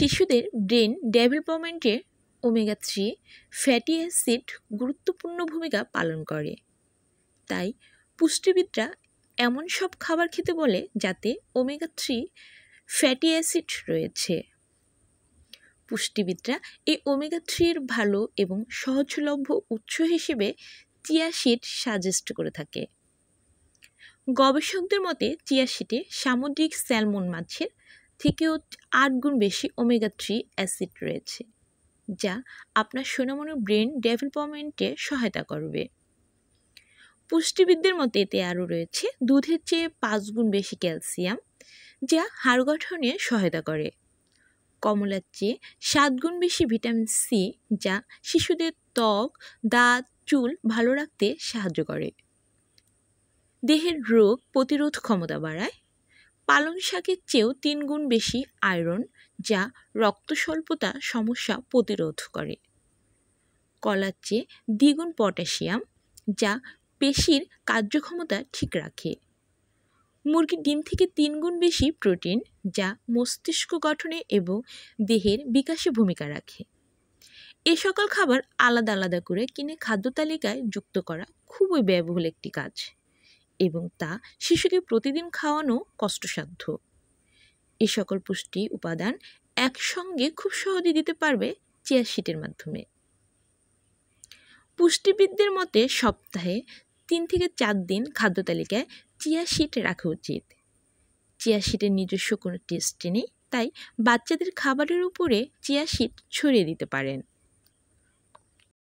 শিশুদের brain ডেভেলপমেন্টে omega 3 fatty acid গুরুত্বপূর্ণ ভূমিকা পালন করে। তাই পুষ্টিবিদরা এমন সব খাবার খেতে বলে যাতে ওমেগা 3 ফ্যাটি অ্যাসিড রয়েছে। পুষ্টিবিদরা এই ওমেগা 3 এর ভালো এবং সহজলভ্য উৎস হিসেবে চিয়া সিড সাজেস্ট করে থাকে। গবেষকদের মতে চিয়া সিডে সামুদ্রিক স্যালমন মাছের থেকেও 8 গুণ বেশি ওমেগা 3 অ্যাসিড রয়েছে, যা আপনার সোনামণির ব্রেন ডেভেলপমেন্টে সহায়তা করবে। পুষ্টিবিদদের মতে এতে আরও রয়েছে দুধের চেয়ে 5 গুণ বেশি ক্যালসিয়াম, যা হাড় গঠনে সহায়তা করে। কমলার চেয়ে 7 গুণ বেশি ভিটামিন সি, যা শিশুদের ত্বক, দাঁত, চুল ভালো রাখতে সাহায্য করে। দেহের রোগ প্রতিরোধ ক্ষমতা বাড়ায়। পালং শাকের চেয়েও 3 গুণ বেশি আয়রন, যা রক্ত স্বল্পতা সমস্যা প্রতিরোধ করে। কলার চেয়ে দ্বিগুণ পটাশিয়াম, যা পেশির কার্যক্ষমতা ঠিক রাখে। মুরগির ডিম থেকে 3 গুণ বেশি প্রোটিন, যা মস্তিষ্ক গঠনে এবং দেহের বিকাশে ভূমিকা রাখে। এ সকল খাবার আলাদা আলাদা করে কিনে খাদ্য তালিকায় যুক্ত করা খুবই ব্যয়বহুল একটি কাজ এবং তা শিশুকে প্রতিদিন খাওয়ানো কষ্টসাধ্য। এ সকল পুষ্টি উপাদান একসঙ্গে খুব সহজে দিতে পারবে চিয়া সিডের মাধ্যমে। পুষ্টিবিদদের মতে সপ্তাহে 3 থেকে 4 দিন খাদ্য তালিকায় চিয়া সিড রাখা উচিত। চিয়া সিডের নিজস্ব কোনো টেস্ট নেই, তাই বাচ্চাদের খাবারের উপরে চিয়া সিড ছড়িয়ে দিতে পারেন।